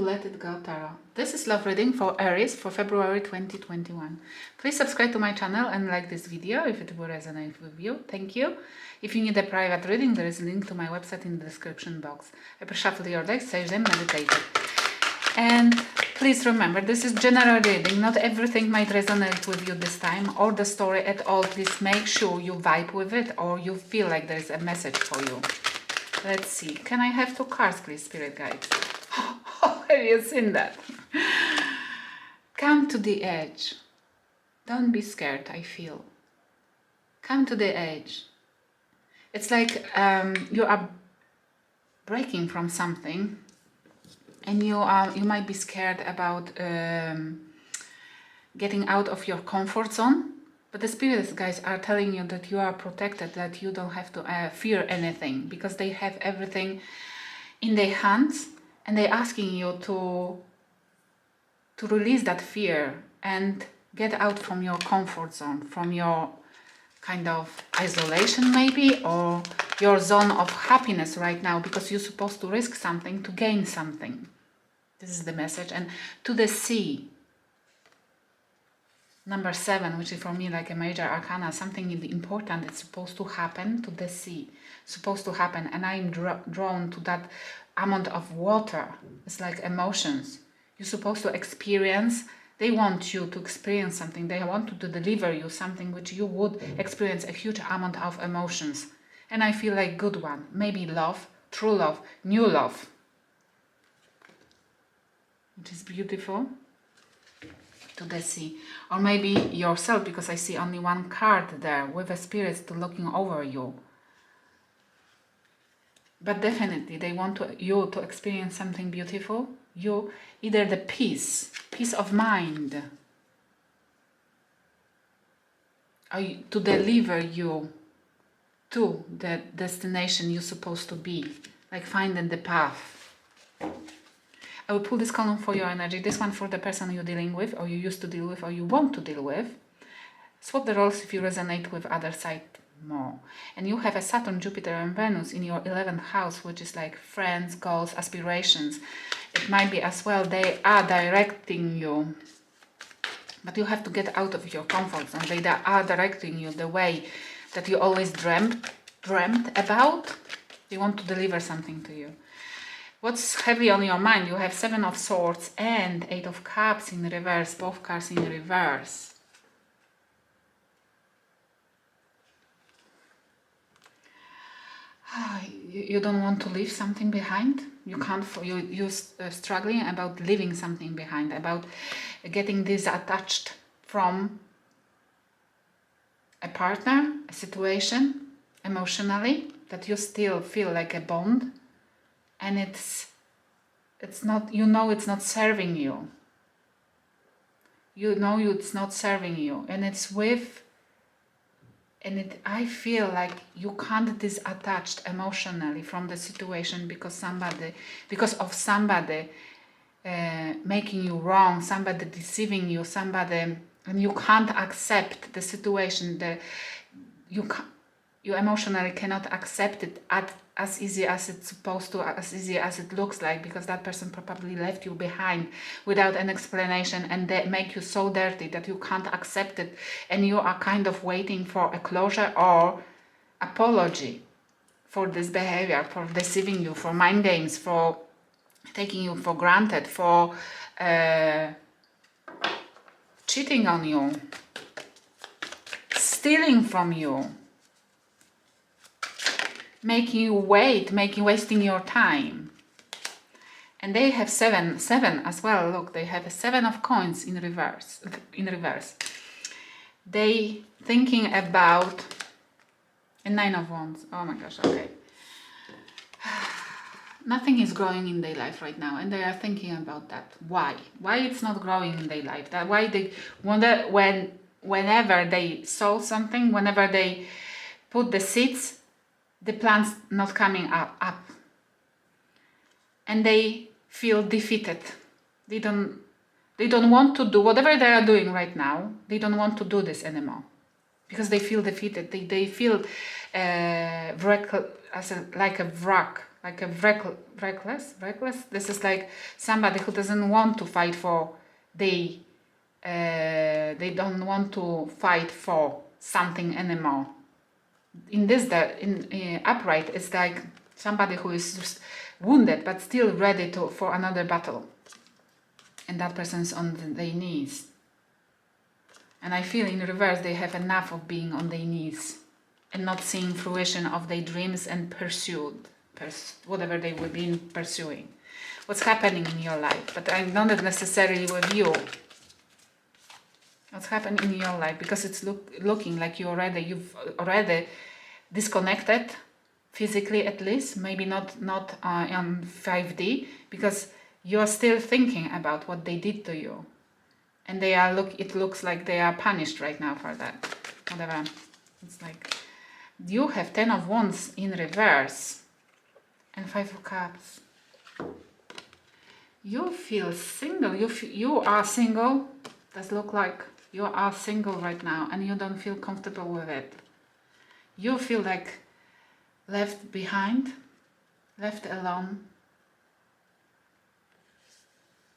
to Let It Go Tarot. This is love reading for Aries for February 2021. Please subscribe to my channel and like this video if it will resonate with you. Thank you. If you need a private reading, there is a link to my website in the description box. I pre-shuffle your decks, sage them, meditate. And please remember, this is general reading. Not everything might resonate with you this time or the story at all. Please make sure you vibe with it or you feel like there is a message for you. Let's see. Can I have 2 cards, please, Spirit Guides? Oh, have you seen that? Come to the edge. Don't be scared, I feel. Come to the edge. It's like you are breaking from something and you might be scared about getting out of your comfort zone. But the spirits, guys, are telling you that you are protected, that you don't have to fear anything because they have everything in their hands. And they're asking you to release that fear and get out from your comfort zone, from your kind of isolation maybe, or your zone of happiness right now, because you're supposed to risk something to gain something. This is the message. And to the sea, number 7, which is for me like a major arcana, something important that's supposed to happen to the sea, supposed to happen, and I'm drawn to that amount of water. It's like emotions you're supposed to experience. They want you to experience something. They want to deliver you something which you would experience a huge amount of emotions. And I feel like good one, maybe love, true love, new love, which is beautiful. To the sea, or maybe yourself, because I see only 1 card there with a spirit to looking over you. But definitely they want you to experience something beautiful. You either the peace of mind, or to deliver you to the destination you're supposed to be, like finding the path. I will pull this column for your energy, this one for the person you're dealing with, or you used to deal with, or you want to deal with. Swap the roles if you resonate with other side more. And you have a Saturn, Jupiter, and Venus in your 11th house, which is like friends, goals, aspirations. It might be as well they are directing you, but you have to get out of your comfort zone. They are directing you the way that you always dreamt about. They want to deliver something to you. What's heavy on your mind? You have 7 of Swords and 8 of Cups in reverse, both cards in reverse. You don't want to leave something behind. You can't. You're struggling about leaving something behind, about getting disattached from a partner, a situation, emotionally, that you still feel like a bond. And it's not, you know, it's not serving you. You know it's not serving you. And it's with, I feel like you can't disattach emotionally from the situation because of somebody making you wrong, somebody deceiving you, and you can't accept the situation. You emotionally cannot accept it as easy as it's supposed to, as easy as it looks like, because that person probably left you behind without an explanation, and they make you so dirty that you can't accept it, and you are kind of waiting for a closure or apology for this behavior, for deceiving you, for mind games, for taking you for granted, for cheating on you, stealing from you, making you wait, wasting your time. And they have 7 as well. Look, they have a 7 of coins in reverse. They thinking about a 9 of wands. Oh my gosh, okay. Nothing is growing in their life right now, and they are thinking about that. Why it's not growing in their life? That why they wonder whenever they sow something, whenever they put the seeds, the plant's not coming up. And they feel defeated. They don't want to do whatever they are doing right now. They don't want to do this anymore. because they feel defeated. They feel like a wreck, like a reckless. This is like somebody who doesn't want to fight for. They don't want to fight for something anymore. In this, in upright, it's like somebody who is just wounded but still ready for another battle. And that person's on their knees. And I feel in reverse they have enough of being on their knees and not seeing fruition of their dreams and whatever they will be pursuing. What's happening in your life, but I'm not necessarily with you. What's happening in your life, because it's looking like you've already disconnected, physically at least, maybe not on 5D, because you're still thinking about what they did to you. And it looks like they are punished right now for that. Whatever. It's like you have 10 of Wands in reverse and 5 of Cups. You feel single. You are single. Does look like you are single right now and you don't feel comfortable with it. You feel like left behind, left alone.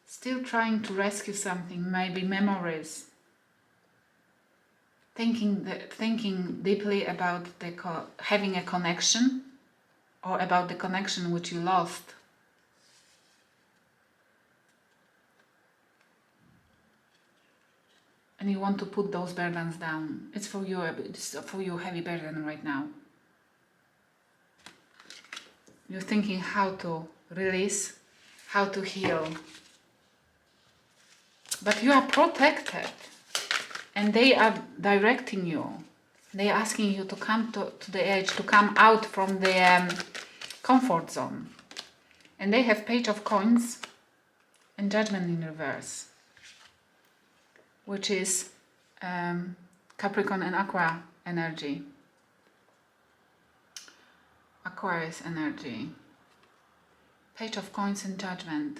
Still trying to rescue something, maybe memories. Thinking deeply about having a connection, or about the connection which you lost. And you want to put those burdens down. It's for you heavy burden right now. You're thinking how to release, how to heal. But you are protected. And they are directing you. They are asking you to come to the edge, to come out from the comfort zone. And they have Page of Coins and Judgment in reverse, which is Capricorn and Aqua energy. Aquarius energy. Page of Coins and Judgment.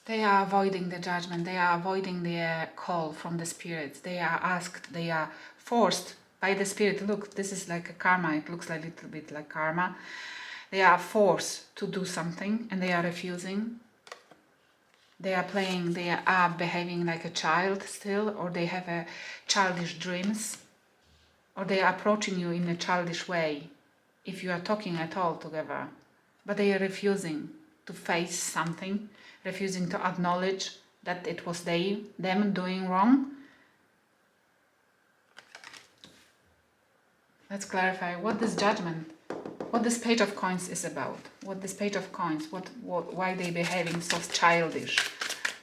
They are avoiding the judgment. They are avoiding the call from the spirits. They are asked, they are forced by the spirit. Look, this is like a karma. It looks like a little bit like karma. They are forced to do something and they are refusing. They are behaving like a child still, or they have a childish dreams, or they are approaching you in a childish way, if you are talking at all together. But they are refusing to face something, refusing to acknowledge that it was them doing wrong. Let's clarify what this judgment, what this Page of Coins is about. What this Page of Coins, why they behaving so childish,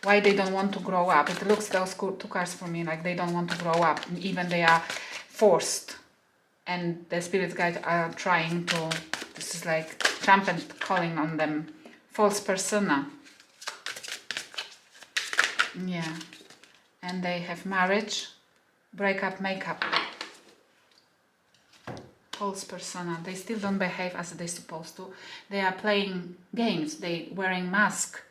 why they don't want to grow up. It looks, those two cards for me, like they don't want to grow up, even they are forced. And the spirit guides are trying to, this is like trumpet calling on them. False persona. Yeah. And they have marriage, breakup, makeup. False persona. They still don't behave as they're supposed to. They are playing games. They wearing mask.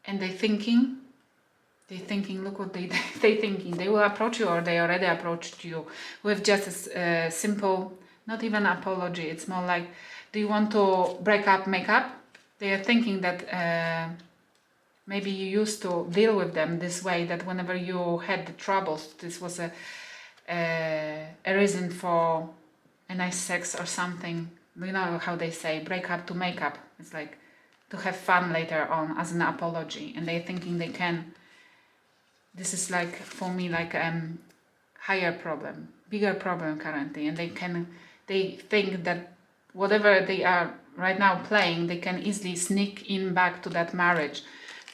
And they thinking, look what they thinking. They will approach you, or they already approached you with just a simple, not even apology. It's more like, do you want to break up, make up? They are thinking that maybe you used to deal with them this way, that whenever you had the troubles, this was a reason for a nice sex or something. You know how they say, break up to make up. It's like to have fun later on as an apology. And they're thinking they can. This is like, for me, like higher problem, bigger problem currently. And they think that whatever they are right now playing, they can easily sneak in back to that marriage,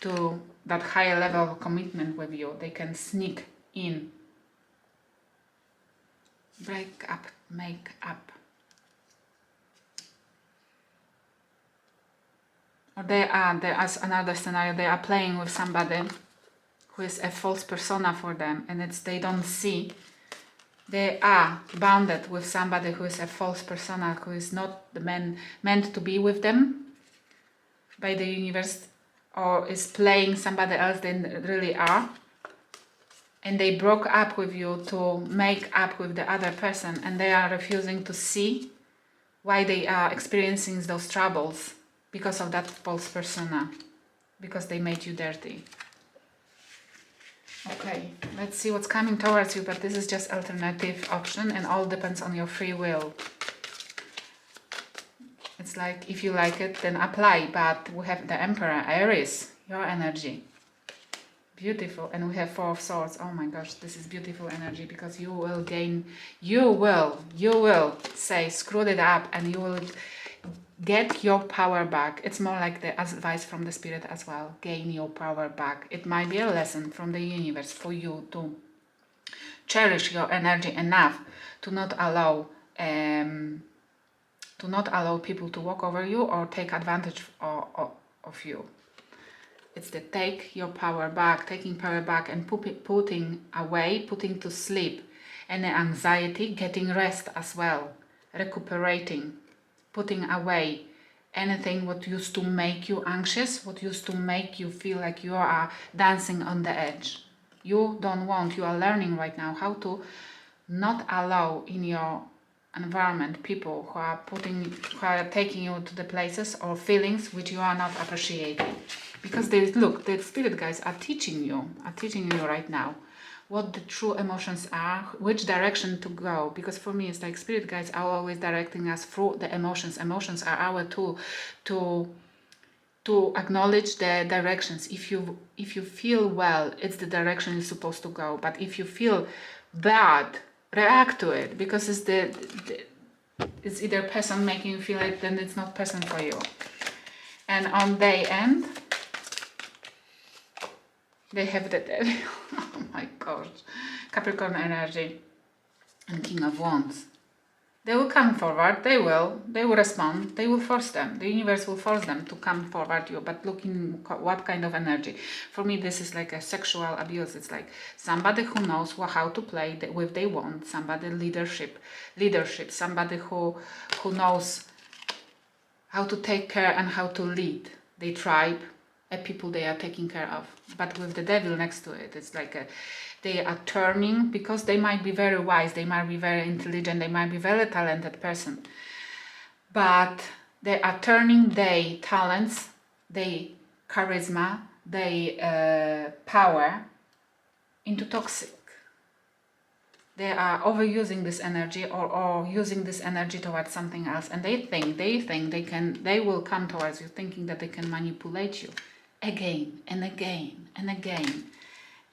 to that higher level of commitment with you. They can sneak in. Break up, make up. Or there's another scenario, they are playing with somebody who is a false persona for them, and they don't see. They are bounded with somebody who is a false persona, who is not the man meant to be with them by the universe. or is playing somebody else than they really are, and they broke up with you to make up with the other person, and they are refusing to see why they are experiencing those troubles because of that false persona, because they made you dirty. Okay, let's see what's coming towards you, but this is just alternative option and all depends on your free will. It's like, if you like it, then apply, but we have the Emperor, Aries, your energy. Beautiful. And we have Four of Swords. Oh my gosh, this is beautiful energy, because you will gain, you will say, screwed it up, and you will get your power back. It's more like the advice from the spirit as well. Gain your power back. It might be a lesson from the universe for you to cherish your energy enough to not allow people to walk over you or take advantage of you. It's the take your power back, taking power back and putting away, putting to sleep any anxiety, getting rest as well, recuperating, putting away anything what used to make you anxious, what used to make you feel like you are dancing on the edge. You don't want, you are learning right now how to not allow in your environment people who are taking you to the places or feelings which you are not appreciating. Because the spirit guides are teaching you right now what the true emotions are, which direction to go. Because for me, it's like spirit guides are always directing us through the emotions. Emotions are our tool to acknowledge the directions. If you feel well, it's the direction you're supposed to go. But if you feel bad, react to it, because it's either person making you feel it, then it's not person for you. And on day end, they have the devil. Oh my gosh. Capricorn energy and King of Wands. They will come forward, they will respond, they will force them. The universe will force them to come forward you, but look in what kind of energy. For me, this is like a sexual abuse. It's like somebody who knows how to play with they want, somebody leadership, somebody who knows how to take care and how to lead the tribe, people they are taking care of. But with the devil next to it, it's like they are turning, because they might be very wise, they might be very intelligent, they might be very talented person, but they are turning their talents, their charisma, their power into toxic. They are overusing this energy or using this energy towards something else, and they think they will come towards you thinking that they can manipulate you again and again and again.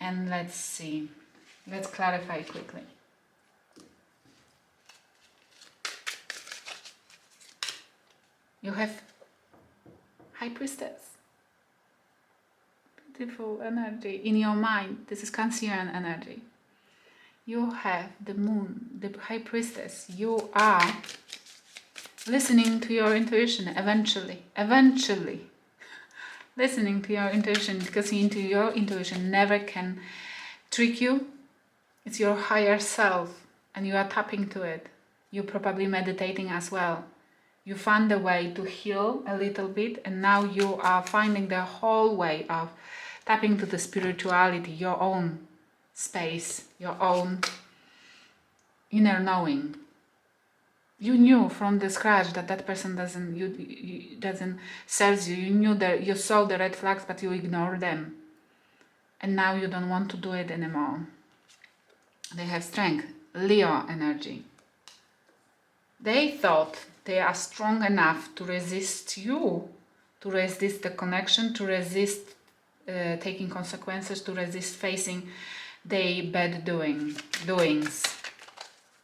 And let's see, let's clarify quickly. You have High Priestess. Beautiful energy in your mind. This is Cancerian energy. You have the Moon, the High Priestess. You are listening to your intuition eventually. Listening to your intuition, because your intuition never can trick you. It's your higher self, and you are tapping to it. You're probably meditating as well. You found a way to heal a little bit, and now you are finding the whole way of tapping to the spirituality, your own space, your own inner knowing. You knew from the scratch that person doesn't serve you. You knew that you saw the red flags, but you ignored them. And now you don't want to do it anymore. They have strength, Leo energy. They thought they are strong enough to resist you, to resist the connection, to resist taking consequences, to resist facing their bad doings.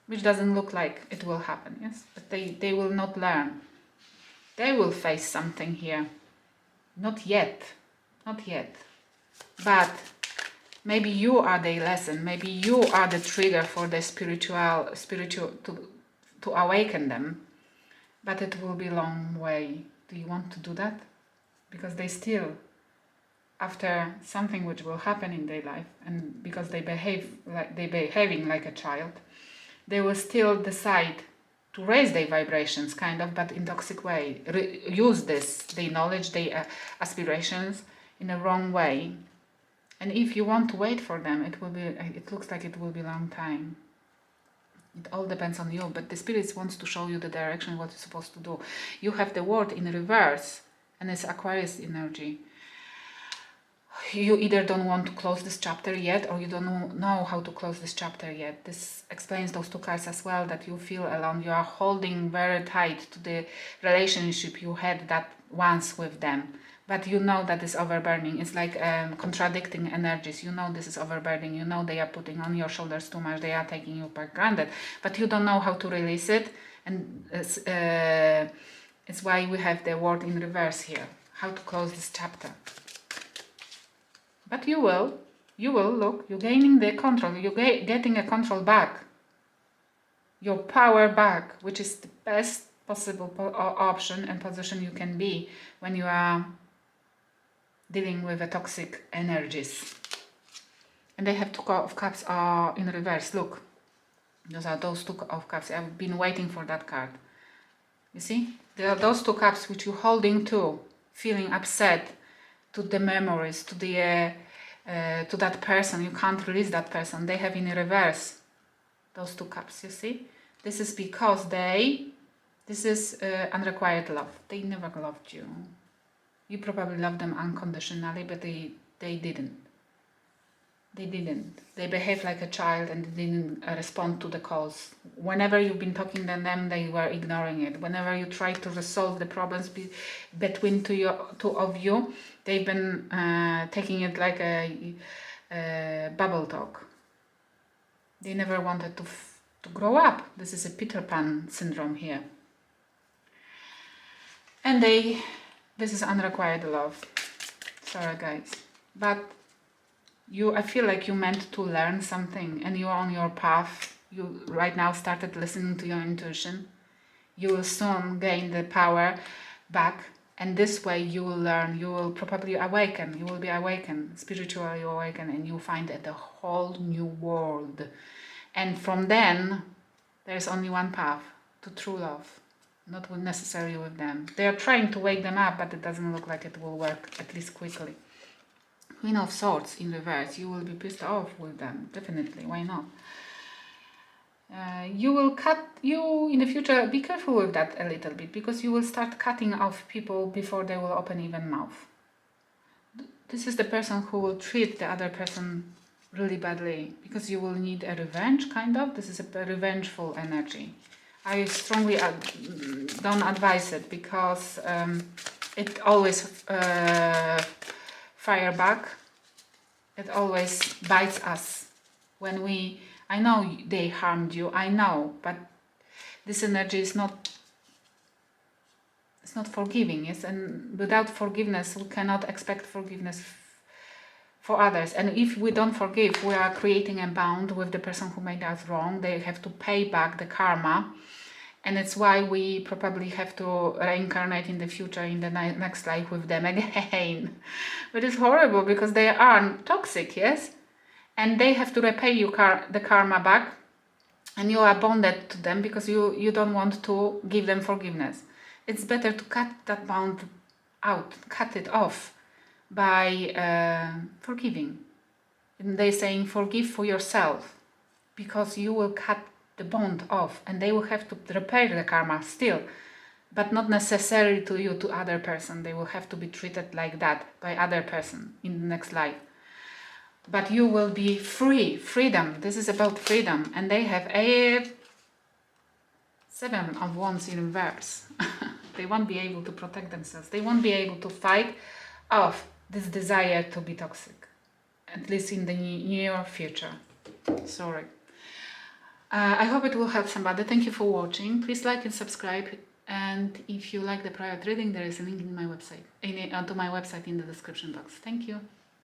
Which doesn't look like it will happen, yes? But they will not learn. They will face something here. Not yet. But maybe you are the lesson. Maybe you are the trigger for the spiritual to awaken them. But it will be a long way. Do you want to do that? Because they still, after something which will happen in their life, and because they behaving like a child, they will still decide to raise their vibrations, kind of, but in toxic way. Use their knowledge, their aspirations, in a wrong way. And if you want to wait for them, it looks like it will be a long time. It all depends on you, but the Spirit wants to show you the direction, what you're supposed to do. You have the World in reverse, and it's Aquarius energy. You either don't want to close this chapter yet, or you don't know how to close this chapter yet. This explains those two cards as well, that you feel alone. You are holding very tight to the relationship you had that once with them. But you know that is overburning. It's like contradicting energies. You know this is overburning. You know they are putting on your shoulders too much. They are taking you for granted. But you don't know how to release it. And it's why we have the Word in reverse here. How to close this chapter. But you will, look, you're gaining the control, you're getting a control back, your power back, which is the best possible option and position you can be when you are dealing with the toxic energies. And they have two of cups in reverse, look, those two of cups. I've been waiting for that card. You see, there are those two cups which you're holding to, feeling upset, to the memories, to the to that person. You can't release that person. They have in reverse those two cups. You see, this is because this is unrequited love. They never loved you. You probably loved them unconditionally, but they didn't. They didn't. They behaved like a child and didn't respond to the calls. Whenever you've been talking to them, they were ignoring it. Whenever you try to resolve the problems between two of you, they've been taking it like a bubble talk. They never wanted to grow up. This is a Peter Pan syndrome here. And this is unrequited love. Sorry guys. But I feel like you meant to learn something and you're on your path. You right now started listening to your intuition. You will soon gain the power back, and this way you will learn. You will probably awaken. You will be awakened, spiritually awakened, and you'll find a whole new world. And from then, there's only one path to true love. Not necessarily with them. They are trying to wake them up, but it doesn't look like it will work, at least quickly. Queen of Swords in reverse. You will be pissed off with them, definitely. Why not? You will in the future. Be careful with that a little bit, because you will start cutting off people before they will open even mouth. This is the person who will treat the other person really badly, because you will need a revenge, kind of. This is a revengeful energy. I strongly don't advise it, because it always fire back. It always bites us when I know they harmed you, I know, but this energy is not forgiving, yes, and without forgiveness we cannot expect forgiveness for others. And if we don't forgive, we are creating a bond with the person who made us wrong. They have to pay back the karma. And it's why we probably have to reincarnate in the future, in the next life with them again. But it's horrible, because they are toxic, yes? And they have to repay you the karma back. And you are bonded to them because you don't want to give them forgiveness. It's better to cut that bond out, cut it off by forgiving. And they're saying forgive for yourself, because you will cut the bond off, and they will have to repair the karma still, but not necessarily to you, to other person. They will have to be treated like that by other person in the next life. But you will be free. Freedom. This is about freedom. And they have a 7 of Wands in reverse. They won't be able to protect themselves. They won't be able to fight off this desire to be toxic, at least in the near future. Sorry. I hope it will help somebody. Thank you for watching. Please like and subscribe. And if you like the private reading, there is a link in my website, onto my website in the description box. Thank you.